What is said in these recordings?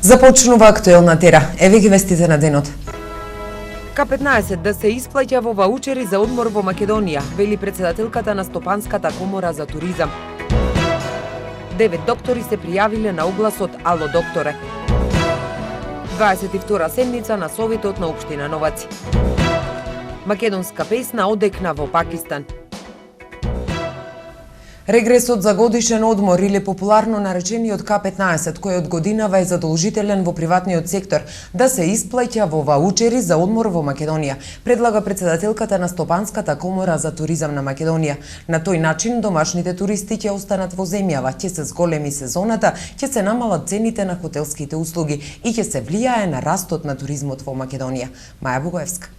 Започнува актуелна тера. Еве ги вестите на денот. К15 да се исплаќа во ваучери за одмор во Македонија, вели председателката на Стопанската комора за туризам. 9 доктори се пријавиле на огласот Ало докторе. 22 седница на Советот на Општина Новаци. Македонска песна одекна во Пакистан. Регресот за годишен одмор или популарно наречениот К15, кој од годинава е задолжителен во приватниот сектор, да се исплаќа во ваучери за одмор во Македонија, предлага председателката на Стопанската комора за туризам на Македонија. На тој начин домашните туристи ќе останат во земјава, ќе се зголеми сезоната, ќе се намалат цените на хотелските услуги и ќе се влијае на растот на туризмот во Македонија. Маја Бугаевска.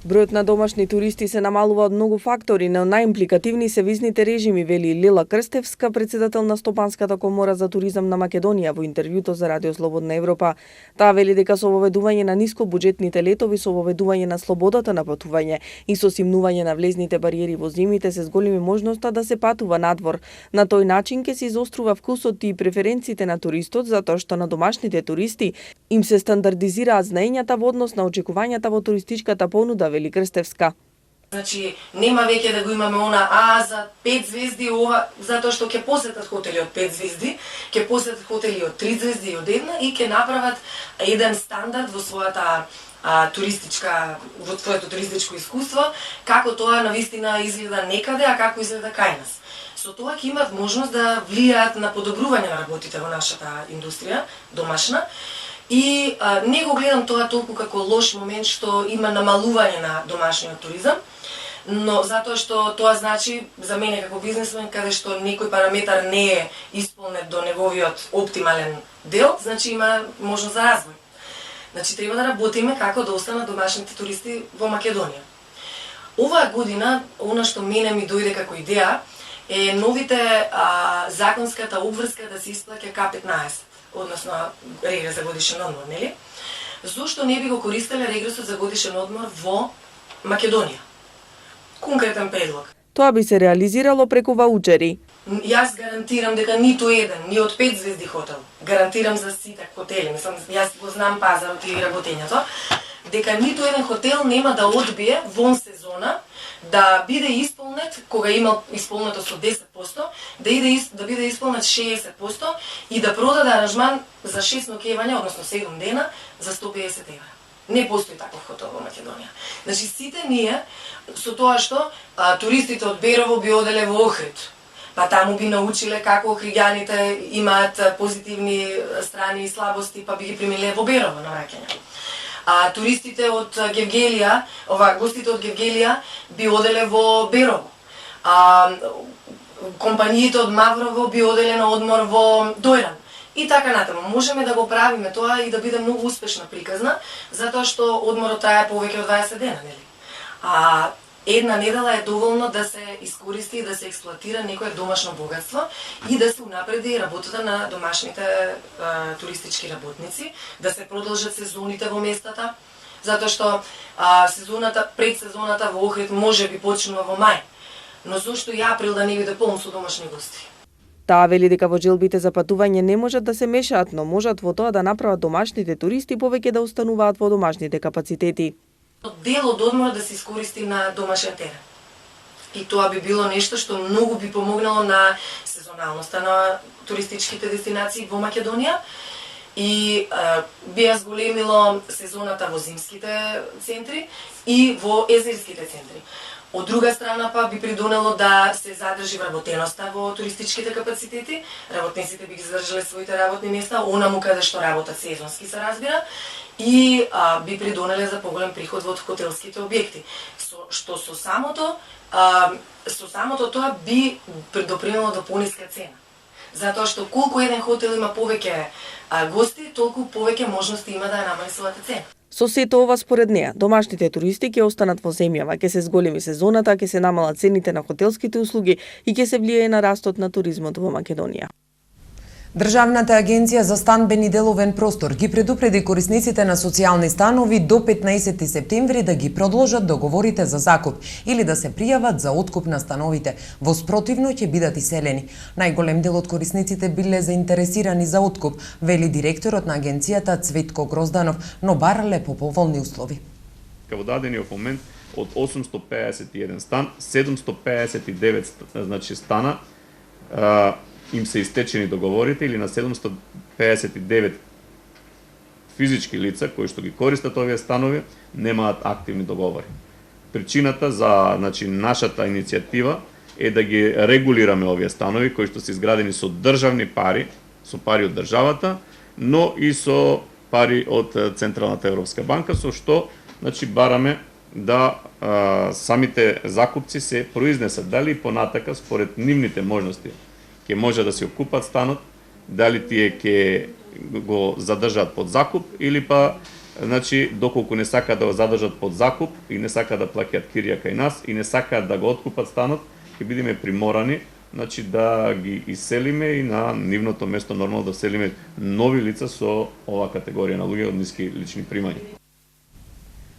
Бројот на домашни туристи се намалува од многу фактори, но најимпликативни се визните режими, вели Лила Крстевска, председател на Стопанската комора за туризам на Македонија во интервјуто за Радио Слободна Европа. Таа вели дека со воведување на нискобуџетните летови, со воведување на слободата на патување и со симнување на влезните бариери во зимите се зголеми можноста да се патува надвор. На тој начин ќе се изострува вкусот и преференциите на туристот, затоа што на домашните туристи им се стандардизираат знаењата во однос на очекувањата во туристичката понуда, вели Крстевска. Значи, нема веќе да го имаме она, за 5 звезди ова, затоа што ќе посетат хотели од 5 звезди, ќе посетат хотели од 3 звезди и од 1 и ќе направат еден стандард во својата во своето туристичко искуство, како тоа навистина изгледа некаде, а како изгледа кај нас. Со тоа ќе имат можност да влијаат на подобрување на работите во нашата индустрија, домашна, и не го гледам тоа толку како лош момент што има намалување на домашниот туризам, но затоа што тоа значи за мене како бизнесмен каде што некој параметар не е исполнет до неговиот оптимален дел, значи има можност за развој. Значи треба да работиме како да останат домашните туристи во Македонија. Оваа година, она што мене ми дојде како идеја е новите законската обврска да се исплаќа К15. Односно регрес за годишен одмор, нели? Зошто не би го користеле регресот за годишен одмор во Македонија? Конкретен предлог. Тоа би се реализирало преку ваучери. Јас гарантирам дека ниту еден, ни од 5 звезди хотел, гарантирам за сите хотели, мислам, јас го знам пазарот и работењето, дека ниту еден хотел нема да одбие вон сезона да биде исполнет, кога има исполнето со 10%, да биде исполнет 60% и да продаде аранжман за 6 ноќевања, односно 7 дена, за 150 евра. Не постои таков хотел во Македонија. Значи, сите ние, со тоа што туристите од Берово би оделе во Охрид, па таму би научиле како охриѓаните имаат позитивни страни и слабости, па би ги примиле во Берово на враќање. Туристите од Гевгелија, гостите од Гевгелија би оделе во Берово. Компаниите од Маврово би оделе на одмор во Дојран. И така натаму. Можеме да го правиме тоа и да биде многу успешна приказна, затоа што одморот трае повеќе од 20 дена, нели? Една недела е доволно да се искористи и да се експлоатира некое домашно богатство и да се унапреди работата на домашните туристички работници, да се продолжат сезоните во местата, затоа што предсезоната во Охрид може би почнува во мај, но зошто и април да не биде полн со домашни гости? Таа вели дека во желбите за патување не можат да се мешаат, но можат во тоа да направат домашните туристи повеќе да остануваат во домашните капацитети. Дел од одмора да се искористи на домашен терен. И тоа би било нешто што многу би помогнало на сезоналноста на туристичките дестинации во Македонија и би ја зголемило сезоната во зимските центри и во езерските центри. Од друга страна па би придонело да се задржи вработеноста во туристичките капацитети, работниците би ги задржале своите работни места, онаму каде што работат сезонски се разбира, и би придонеле за поголем приход во хотелските објекти. Што со самото тоа би допринело до пониска цена. Затоа што колку еден хотел има повеќе гости, толку повеќе можности има да ја намали својата цена. Со сето ова според неа, домашните туристи ќе останат во земјава, ќе се зголеми сезоната, ќе се намалат цените на хотелските услуги и ќе се влијае на растот на туризмот во Македонија. Државната агенција за станбен и деловен простор ги предупреди корисниците на социјални станови до 15 септември да ги продолжат договорите за закуп или да се пријават за откуп на становите. Во спротивно ќе бидат иселени. Најголем дел од корисниците биле заинтересирани за откуп, вели директорот на агенцијата Цветко Грозданов, но барале по поволни услови. Во дадениот момент од 851 стан, 759 стана им се истечени договорите или на 759 физички лица кои што ги користат овие станови немаат активни договори. Причината за нашата иницијатива е да ги регулираме овие станови кои што се изградени со државни пари, со пари од државата, но и со пари од Централната Европска банка, со што бараме да самите закупци се произнесат дали и понатака според нивните можности ќе може да се окупат станот, дали тие ќе го задржат под закуп или доколку не сакаат да го задржат под закуп и не сакаат да плаќаат кирија кај нас и не сакаат да го откупат станот, ќе бидеме приморани да ги иселиме и на нивното место нормално да селиме нови лица со оваа категорија на луѓе од ниски лични примања.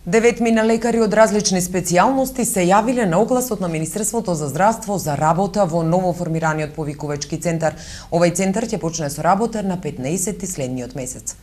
9 лекари од различни специјалности се јавиле на огласот на Министерството за здравство за работа во новоформираниот повикувачки центар. Овај центар ќе почне со работа на 15 следниот месец.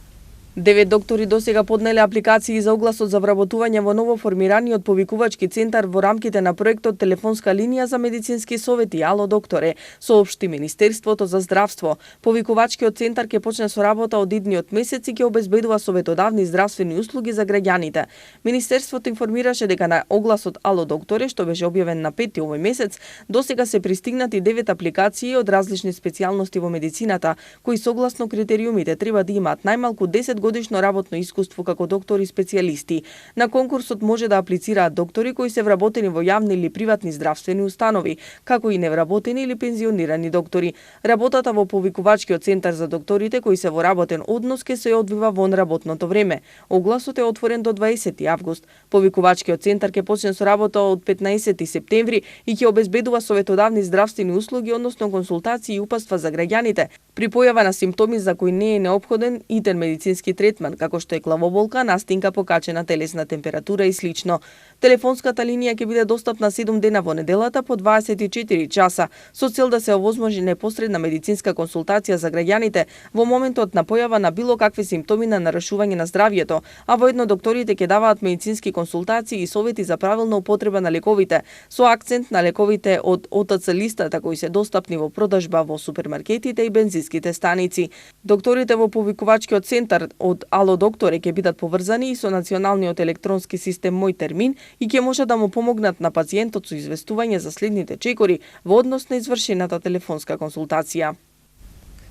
9 доктори досега поднеле апликации за огласот за вработување во новоформираниот повикувачки центар во рамките на проектот Телефонска линија за медицински совети Ало докторе, соопшти Министерството за здравство. Повикувачкиот центар ќе почне со работа од идниот месец и ќе обезбедува советодавни здравствени услуги за граѓаните. Министерството информираше дека на огласот Ало докторе, што беше објавен на 5 овој месец, досега се пристигнати 9 апликации од различни специјалности во медицината, кои согласно критериумите треба да имаат најмалку 10 годишно работно искуство како доктори специјалисти. На конкурсот може да аплицираат доктори кои се вработени во јавни или приватни здравствени установи, како и невработени или пензионирани доктори. Работата во повикувачкиот центар за докторите кои се во работен однос ќе се одвива вон работното време. Огласот е отворен до 20 август. Повикувачкиот центар ќе почне со работа од 15 септември и ќе обезбедува советодавни здравствени услуги, односно консултации и упатства за граѓаните при појава на симптоми за кои не е неопходен итер медицински третман, како што е главоболка, настинка, покачена телесна температура и слично. Телефонската линија ќе биде достапна 7 дена во неделата по 24 часа, со цел да се овозможи непосредна медицинска консултација за граѓаните во моментот на појава на било какви симптоми на нарушување на здравјето, а воедно докторите ќе даваат медицински консултации и совети за правилна употреба на лековите, со акцент на лековите од ОТЦ листата кои се достапни во продажба во супермаркетите и бензинските станици. Докторите во повикувачкиот центар од Ало докторе ќе бидат поврзани и со националниот електронски систем Мој термин и ќе може да му помогнат на пациентот со известување за следните чекори во однос на извршената телефонска консултација.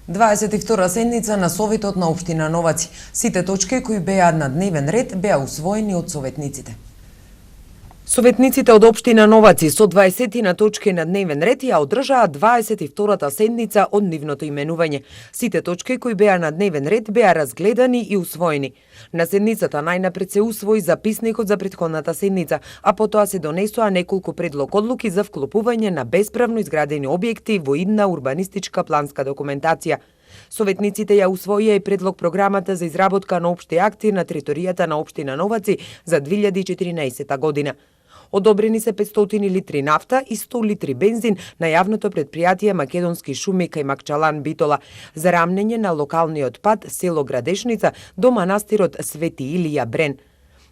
22 седница на Советот на општина Новаци. Сите точки кои беа на дневен ред беа усвоени од советниците. Советниците од општина Новаци со 20 на точки на дневен ред ја одржаа 22-та седница од нивното именување. Сите точки кои беа на дневен ред беа разгледани и усвоени. На седницата најнапред се усвои записникот за претходната седница, а потоа се донесоа неколку предлог одлуки за вклопување на бесправно изградени објекти во идна урбанистичка планска документација. Советниците ја усвоија и предлог програмата за изработка на општи акти на територијата на општина Новаци за 2014 година. Одобрени се 500 литри нафта и 100 литри бензин на јавното предпријатие Македонски шуми кај Макчалан Битола за рамнење на локалниот пат село Градешница до манастирот Свети Илија Брен.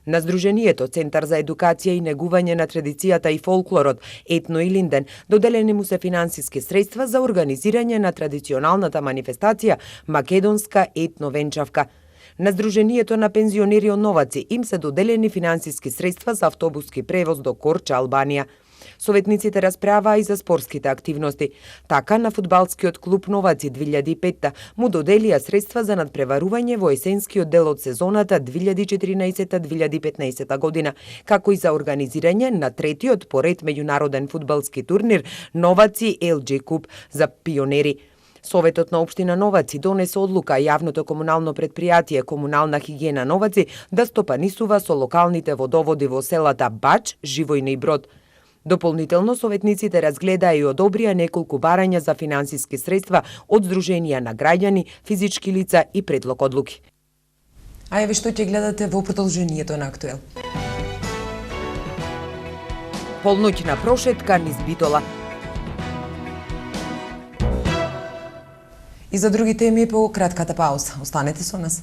На Сдруженијето Центар за едукација и негување на традицијата и фолклорот Етно Илинден доделени му се финансиски средства за организирање на традиционалната манифестација Македонска етно венчавка. На Сдруженијето на пензионери од Новаци им се доделени финансиски средства за автобуски превоз до Корча, Албанија. Советниците расправаа и за спортските активности. Така, на фудбалскиот клуб Новаци 2005 му доделија средства за надпреварување во есенскиот дел од сезоната 2014-2015 година, како и за организирање на третиот поред меѓународен фудбалски турнир Новаци LG Куп за пионери. Советот на општина Новаци донесе одлука јавното комунално предпријатие Комунална хигиена Новаци да стопанисува со локалните водоводи во селата Бач, Живојна и Брод. Дополнително, советниците разгледаа и одобрија неколку барања за финансиски средства од Сдруженија на граѓани, физички лица и предлог одлуки. А еве што ќе гледате во продолжението на Актуел. Полноќна прошетка низ Битола. И за други теми по кратката пауза. Останете со нас.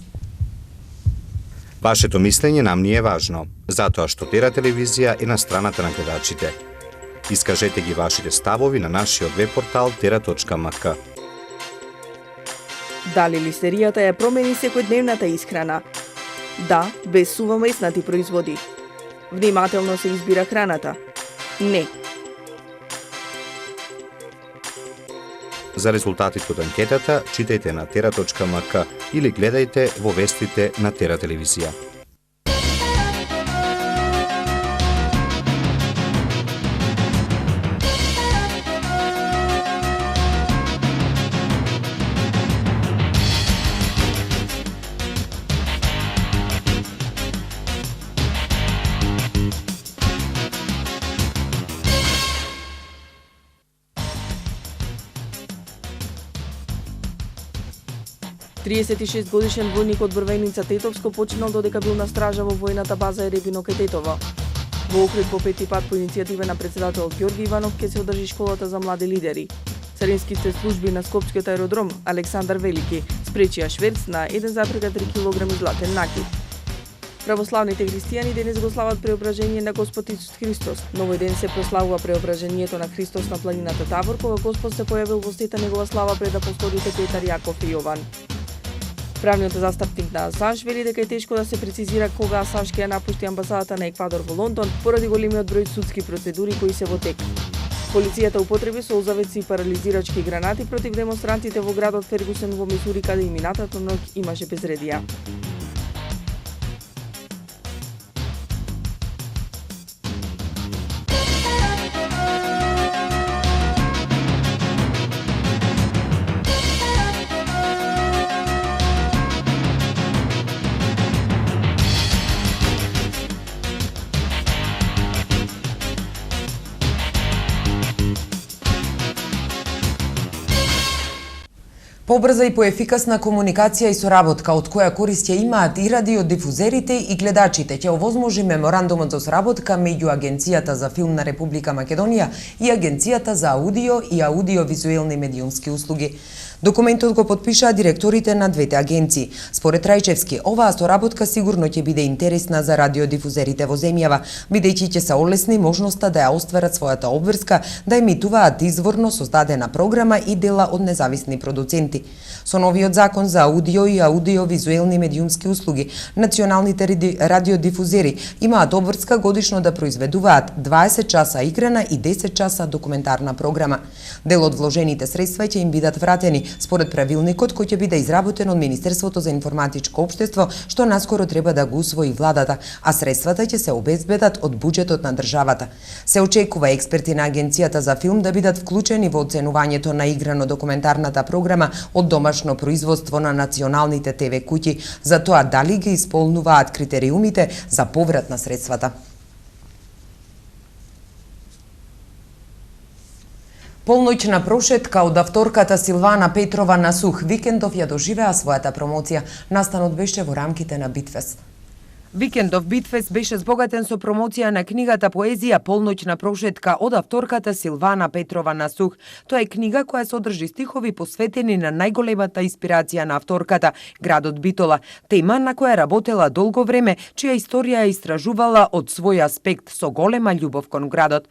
Вашето мислење нам ни е важно, затоа што Тера телевизија е на страната на гледачите. Искажете ги вашите ставови на нашиот веб портал tera.mk. Дали листеријата ја промени секојдневната исхрана? Да, без сува меснати производи. Внимателно се избира храната? Не. За резултатите од анкетата читајте на tera.mk или гледајте во вестите на Тера телевизија. годишен војник од Брвеница Тетовско починал додека бил на стража во војната база Еребино кај Тетово. Во Охрид по пети пат по иницијатива на председателот Ѓорги Иванов ќе се одржи школата за млади лидери. Царинските служби на Скопскиот аеродром Александар Велики спречија шверц на 1,3 кг златен накид. Православните христијани денес го слават преображение на Господ Исус Христос. На овој ден се прославува преображението на Христос на планината Табор, кога Господ се појавил во сета негова слава пред апостолите Петар, Јаков и Јован. Правниот застапник на Асанж вели дека е тешко да се прецизира кога Асанж ќе ја напушти амбасадата на Еквадор во Лондон поради големиот број судски процедури кои се во тек. Полицијата употреби солзавеци и парализирачки гранати против демонстрантите во градот Фергусен во Мисури, каде и минатата ноќ имаше безредија. Побрза и поефикасна комуникација и соработка, од која корист ќе имаат и радиодифузерите и гледачите, ќе овозможи меморандумот за соработка меѓу Агенцијата за филм на Република Македонија и Агенцијата за аудио и аудиовизуелни медиумски услуги. Документот го потпишаа директорите на двете агенции. Според Трајчевски, оваа соработка сигурно ќе биде интересна за радиодифузерите во земјава, бидејќи ќе се олесни можноста да ја остварат својата обврска да емитуваат изворно создадена програма и дела од независни продуценти. Со новиот закон за аудио и аудиовизуелни медиумски услуги, националните радиодифузери имаат обврска годишно да произведуваат 20 часа играна и 10 часа документарна програма. Дел од вложените средства ќе им бидат вратени според правилникот кој ќе биде изработен од Министерството за информатичко општество, што наскоро треба да го усвои владата, а средствата ќе се обезбедат од буџетот на државата. Се очекува експерти на Агенцијата за филм да бидат вклучени во оценувањето на играно-документарната програма од домашно производство на националните ТВ куќи, за тоа дали ги исполнуваат критериумите за поврат на средствата. Полноќна прошетка од авторката Силвана Петрова на Сух Викендов ја доживеа својата промоција. Настанот беше во рамките на Битфест. Викендов Битфест беше збогатен со промоција на книгата поезија Полноќна прошетка од авторката Силвана Петрова на Сух. Тоа е книга која содржи стихови посветени на најголемата инспирација на авторката, градот Битола, тема на која работела долго време, чија историја ја истражувала од свој аспект со голема љубов кон градот.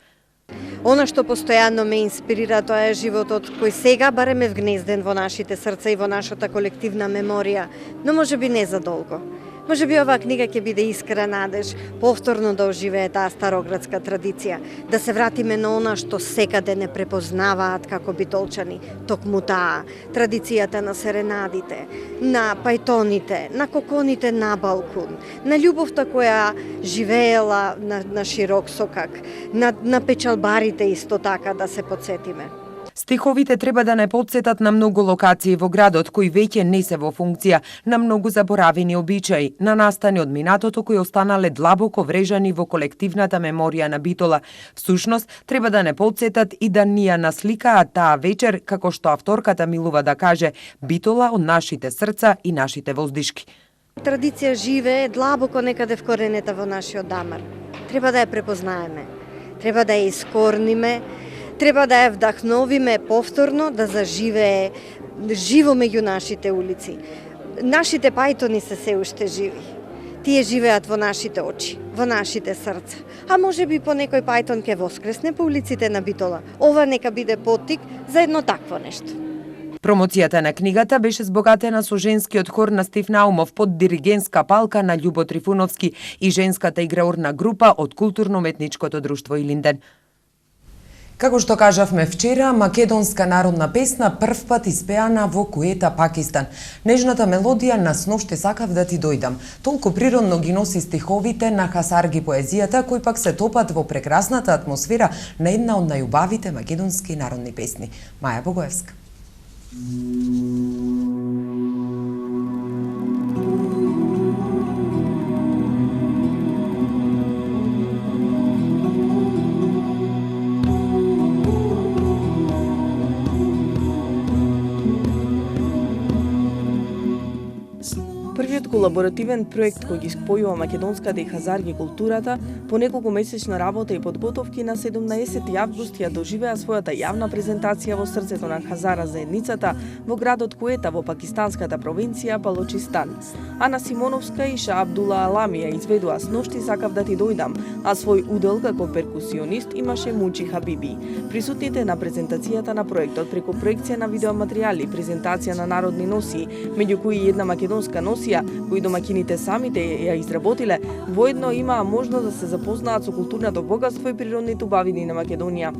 Она што постојано ме инспирира, тоа е животот кој сега барем е вгнезден во нашите срца и во нашата колективна меморија, но можеби не за долго. Можеби оваа книга ќе биде искра надеж, повторно да оживее таа староградска традиција, да се вратиме на она што секаде не препознаваат како битолчани, токму таа, традицијата на серенадите, на пајтоните, на коконите на балкон, на љубовта која живеела на широк сокак, на печалбарите исто така да се потсетиме. Стиховите треба да не потсетат на многу локации во градот кои веќе не се во функција, на многу заборавени обичаи, на настани од минатото кои останале длабоко врежани во колективната меморија на Битола. Всушност, треба да не потсетат и да ни ја насликаат таа вечер, како што авторката милува да каже, Битола од нашите срца и нашите воздишки. Традиција живее длабоко некаде вкоренета во нашиот дамар. Треба да ја препознаеме, треба да ја искорниме, треба да ја вдахновиме повторно да заживее живо меѓу нашите улици. Нашите пајтони се уште живи. Тие живеат во нашите очи, во нашите срца. А може би по некој пајтон ке воскресне по улиците на Битола. Ова нека биде поттик за едно такво нешто. Промоцијата на книгата беше збогатена со женскиот хор на Стив Наумов под диригентска палка на Љубо Трифуновски и женската играурна група од Културно-уметничкото друштво Илинден. Како што кажавме вчера, македонска народна песна првпат испеана во Куета, Пакистан. Нежната мелодија на сноште сакав да ти дојдам. Толку природно ги носи стиховите на Хасарги поезијата, кои пак се топат во прекрасната атмосфера на една од најубавите македонски народни песни. Маја Богоевска. Првиот колаборативен проект кој ги спојува македонската и хазарги културата, по неколку месечна работа и подготовки на 17 август ја доживеа својата јавна презентација во срцето на Хазара заедницата во градот Куета во пакистанската провинција Балочистан. Ана Симоновска и Ша Абдула Алами ја изведува "Сношти сакав да ти дојдам", а свој удел како перкусионист имаше Мучи Хабиби. Присутните на презентацијата на проектот преку проекција на видеоматеријали, презентација на народни носии, меѓу кои и една македонска носија кои домакините самите ја изработиле, воедно имаа можност да се запознаат со културното богатство и природните убавини на Македонија.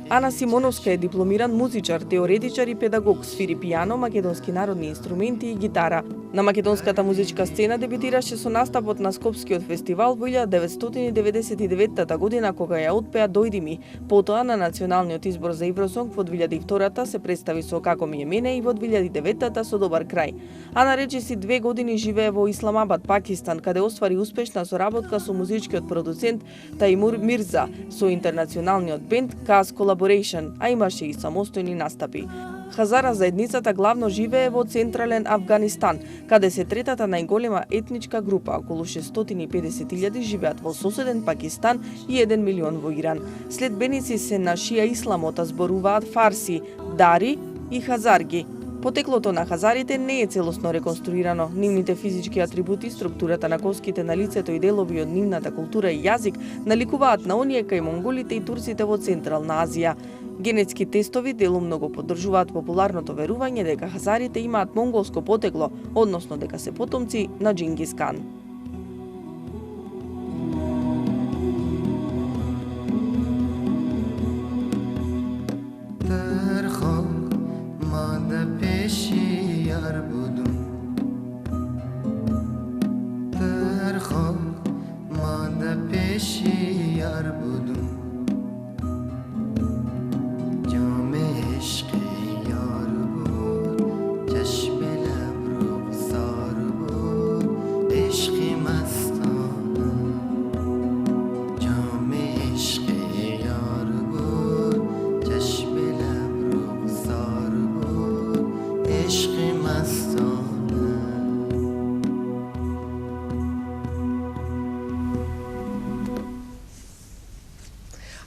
Ана Симоновска е дипломиран музичар, теоретичар и педагог, свири пијано, македонски народни инструменти и гитара. На македонската музичка сцена дебютираше со настапот на Скопскиот фестивал во 1999 година, кога ја отпеа "Дојди ми". Потоа на националниот избор за Евросонг во 2002 се представи со "Како ми е мене" и во 2009 со "Добар крај". Ана речиси 2 години живее во Исламабад, Пакистан, каде оствари успешна соработка со музичкиот продуцент Таймур Мирза, со интернационалниот бенд Kaz Collaboration, а имаше и самостојни настапи. Хазара заедницата главно живее во централен Авганистан, каде се третата најголема етничка група, околу 650.000 живеат во соседен Пакистан и 1 милион во Иран. Следбеници се на шија исламот, зборуваат фарси, дари и хазарги. Потеклото на хазарите не е целосно реконструирано. Нивните физички атрибути, структурата на коските на лицето и делови од нивната култура и јазик наликуваат на оние кај монголите и турците во Централна Азија. Генетски тестови делум многу поддржуваат популарното верување дека хазарите имаат монголско потекло, односно дека се потомци на Џингис Кан.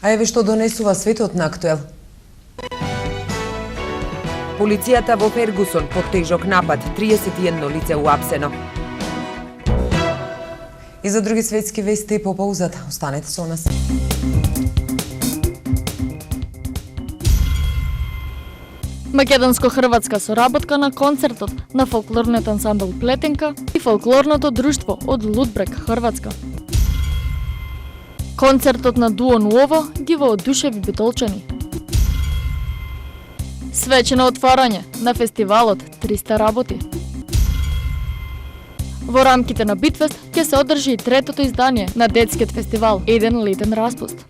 А еве што донесува светот на актуел. Полицијата во Фергусон под тежок напад, 31 лице уапсено. И за други светски вести по паузата. Останете со нас. Македонско-хрватска соработка на концертот на фолклорниот ансамбл Плетенка и фолклорното друштво од Лудбрек, Хрватска. Концертот на дуо Нуово ги воодушеви битолчани. Свечено отварање на фестивалот 300 работи. Во рамките на Битфест ќе се одржи и третото издание на детскиот фестивал Еден летен распуст.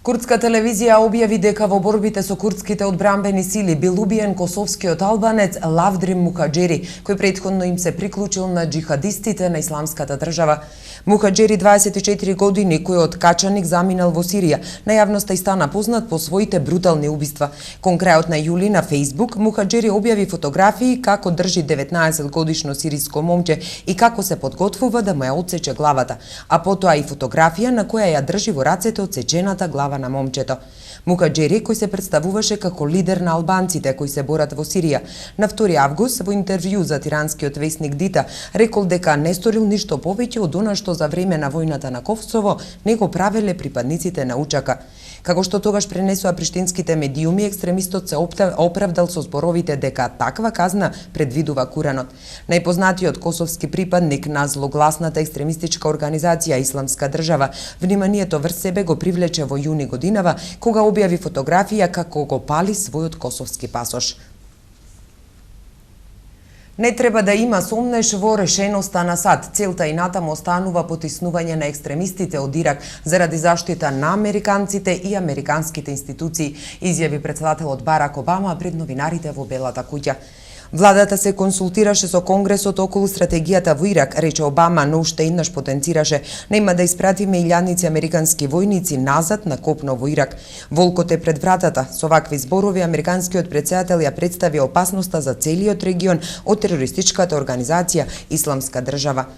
Курдска телевизија објави дека во борбите со курдските одбранбени сили бил убиен косовскиот албанец Лавдрим Мухаджери, кој претходно им се приклучил на джихадистите на Исламската држава. Мухаджери, 24 години, кој од Качаник заминал во Сирија, на јавноста и стана познат по своите брутални убиства. Кон крајот на јули на Фејсбук, Мухаджери објави фотографии како држи 19 годишно сириско момче и како се подготвува да му ја отсече главата, а потоа и фотографија на која ја држи во рацете отсечената глава на момчето. Мухаджери, кој се представуваше како лидер на албанците кои се борат во Сирија, на 2 август во интервју за тиранскиот весник Дита рекол дека не сторил ништо повеќе од она што за време на војната на Косово не го правеле припадниците на УЧК. Како што тогаш пренесоа приштинските медиуми, екстремистот се оправдал со зборовите дека таква казна предвидува Куранот. Најпознатиот косовски припадник на злогласната екстремистичка организација Исламска држава, вниманието врз себе го привлече во јуни годинава, кога објави фотографија како го пали својот косовски пасош. Не треба да има сомнеш во решеноста на САД. Целта и натаму останува потиснување на екстремистите од Ирак заради заштита на американците и американските институции, изјави председателот Барак Обама пред новинарите во Белата куќа. Владата се консултираше со Конгресот околу стратегијата во Ирак, рече Обама, но уште еднаш потенцираше: нема да испратиме илјадници американски војници назад на копно во Ирак. Волкот е пред вратата. Со вакви зборови американскиот претседател ја представи опасноста за целиот регион од терористичката организација Исламска држава.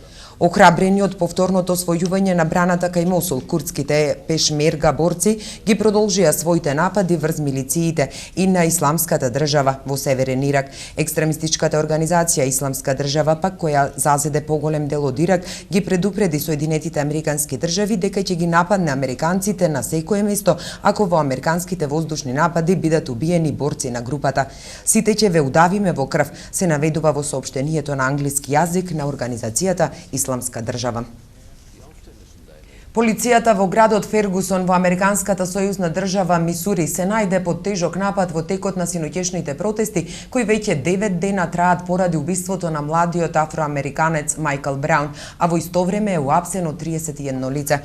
Охрабрени од повторното освојување на браната кај Мосул, курдските пешмерга борци ги продолжија своите напади врз милициите и на Исламската држава во северен Ирак. Екстремистичката организација Исламска држава, пак која зазеде поголем дел од Ирак, ги предупреди Соединетите американски држави дека ќе ги нападне американците на секое место ако во американските воздушни напади бидат убиени борци на групата. Сите ќе ве удавиме во крв, се наведува во соопштението на англиски јазик на организацијата Исламска држава. Полицијата во градот Фергусон во американската сојузна држава Мисури се најде под тежок напад во текот на синоќешните протести кои веќе 9 дена траат поради убиството на младиот афроамериканец Майкл Браун, а во исто време е уапсено 31 лице.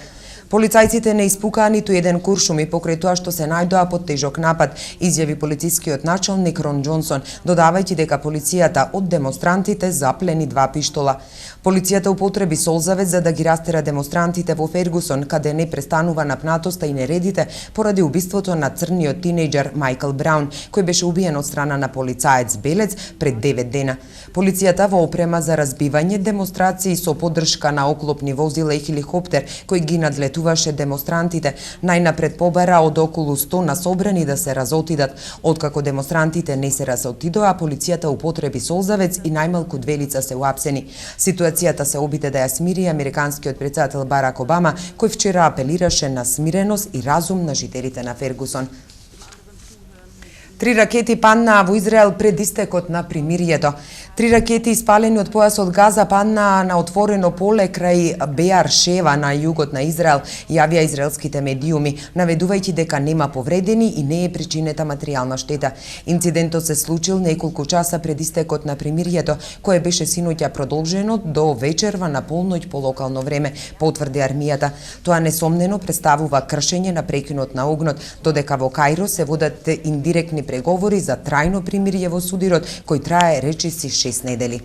Полицајците не испукаа ниту еден куршум и покрај тоа што се најдоа под тежок напад, изјави полицискиот началник Рон Џонсон, додавајќи дека полицијата од демонстрантите заплени 2 пиштола. Полицијата употреби солзавец за да ги растера демонстрантите во Фергусон, каде не престанува напнатоста и нередите поради убиството на црниот тинејџер Майкл Браун, кој беше убиен од страна на полицаец белец пред 9 дена. Полицијата во опрема за разбивање демонстрации со поддршка на оклопни возила и хеликоптер кој ги надлетуваше демонстрантите, најнапред побара од околу 100 на собрани да се разотидат. Откако демонстрантите не се разотидоа, полицијата употреби солзавец и најмалку 2 лица се уапсени. Ситуацијата се обиде да ја смири американскиот претседател Барак Обама, кој вчера апелираше на смиреност и разум на жителите на Фергусон. 3 ракети паднаа во Израел пред истекот на примирието. 3 ракети испалени од појасот Газа паднаа на отворено поле крај Беар Шева на југот на Израел, јавија израелските медиуми, наведувајќи дека нема повредени и не е причинета материјална штета. Инцидентот се случил неколку часа пред истекот на примирието, кое беше синоќа продолжено до вечерва на полноќ по локално време, потврди армијата. Тоа несомнено представува кршење на прекинот на огнот, додека во Кајро се водат индиректни преговори за трајно примирие во судирот, кој трае речиси 6 недели.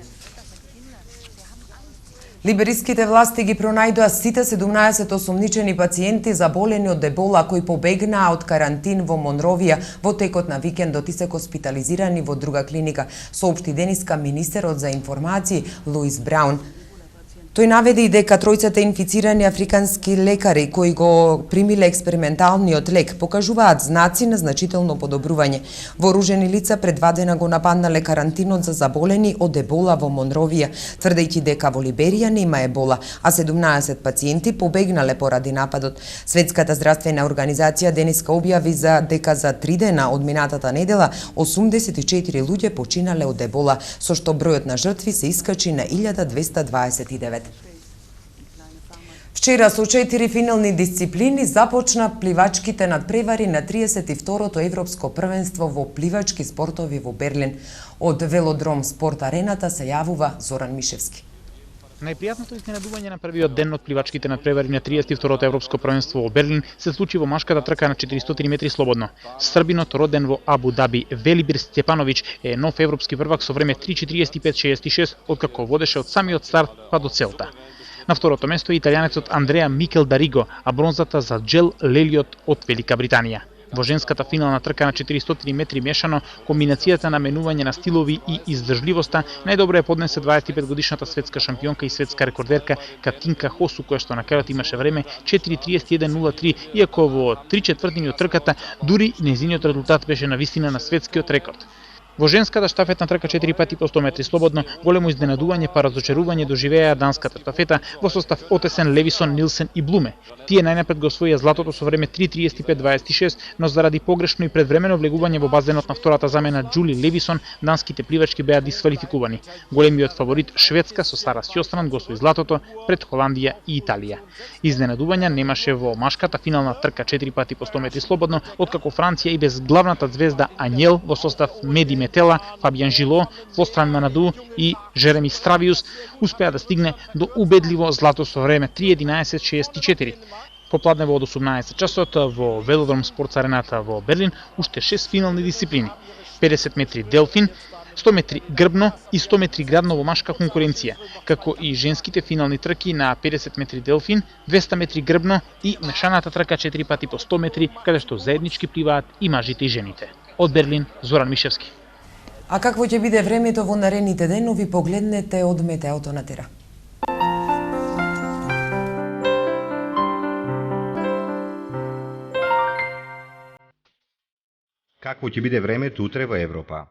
Либериските власти ги пронајдоа сите 17 осомничени пациенти заболени од ебола кои побегнаа од карантин во Монровија во текот на викендот и се хоспитализирани во друга клиника, соопшти денеска министерот за информации Луис Браун. Тој наведе и дека тројцата инфицирани африкански лекари кои го примиле експерименталниот лек покажуваат знаци на значително подобрување. Вооружени лица предвадена го нападнале карантинот за заболени од ебола во Монровија, тврдејќи дека во Либерија нема ебола, а 17 пациенти побегнале поради нападот. Светската здравствена организација денеска објави дека за 3 дена од минатата недела 84 луѓе починале од ебола, со што бројот на жртви се искачи на 1229. Вчера со 4 финални дисциплини започна пливачките надпревари на 32-то Европско првенство во пливачки спортови во Берлин. Од Велодром Спорт Арената се јавува Зоран Мишевски. Најпријатното изненадување на првиот ден од пливачките надпревари на 32-то Европско првенство во Берлин се случи во машката трка на 400 метри слободно. Србинот роден во Абу Даби, Велибир Степановиќ е нов европски првак со време 3:45:66, откако водеше од самиот старт па до целта. На второто место е италијанецот Андреа Микел Дариго, а бронзата за Джел Лелиот од Велика Британија. Во женската финална трка на 400 метри мешано, комбинацијата на менување на стилови и издржливоста најдобро ја поднесе 25-годишната светска шампионка и светска рекордерка Катинка Хосу, која што на крајот имаше време 4:31:03, иако во 3/4 од трката дури нејзиниот резултат беше на висина на светскиот рекорд. Во женската штафетна трка 4 пати по 100 метри слободно, големо изненадување па разочарување доживеа данската штафета во состав Отесен, Левисон, Нилсен и Блуме. Тие најнапред го освоија златото со време 3:35:26, но заради погрешно и предвремено влегување во базенот на втората замена Џули Левисон, данските пливачки беа дисквалификувани. Големиот фаворит Шведска со Сара Сјостран го освои златото пред Холандија и Италија. Изненадувања немаше во машката финална трка 4 пати по 100 метри слободно, откако Франција и без главната звезда Ањел во состав Меди Метела, Фабијан Жило, Флостран Манаду и Жереми Стравиус успеа да стигне до убедливо злато со време 3:11:64. Попладнево од 18 часот во Велодром Спорт Арената во Берлин уште 6 финални дисциплини: 50 метри делфин, 100 метри грбно и 100 метри градно во машка конкуренција, како и женските финални трки на 50 метри делфин, 200 метри грбно и мешаната трка 4 пати по 100 метри, каде што заеднички пливаат и мажите и жените. Од Берлин, Зоран Мишевски. А какво ќе биде времето во наредните денови, погледнете од метеото на Тера. Какво ќе биде времето утре во Европа?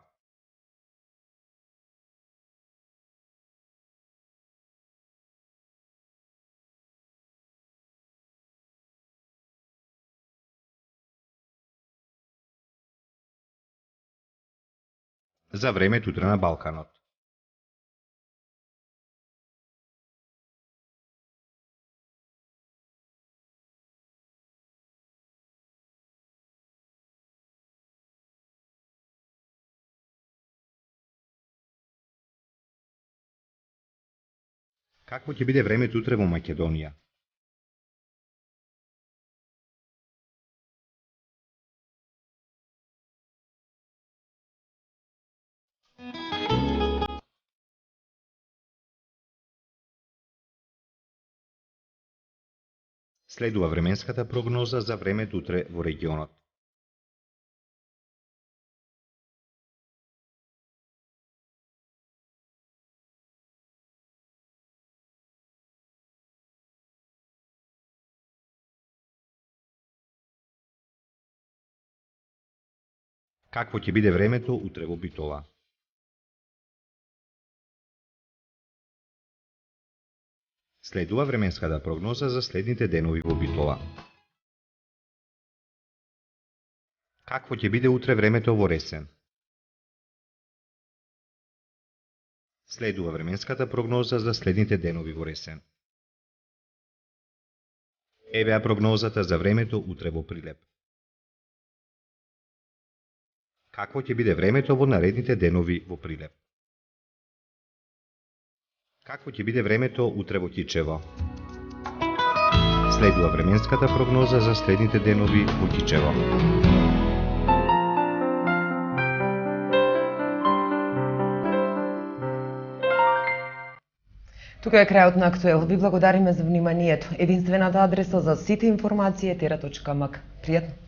За времето утре на Балканот. Какво ќе биде времето утре во Македонија? Следува временската прогноза за времето утре во регионот. Какво ќе биде времето утре во Битола? Следува временската прогноза за следните денови во Битола. Какво ќе биде утре времето во Ресен? Следува временската прогноза за следните денови во Ресен. Евеа прогнозата за времето утре во Прилеп. Какво ќе биде времето во наредните денови во Прилеп? Какво ќе биде времето утре во Кичево? Следува временската прогноза за следните денови во Кичево. Тука е крајот на Актуел. Ви благодариме за вниманието. Единствената адреса за сите информации е tera.mk. Пријатно!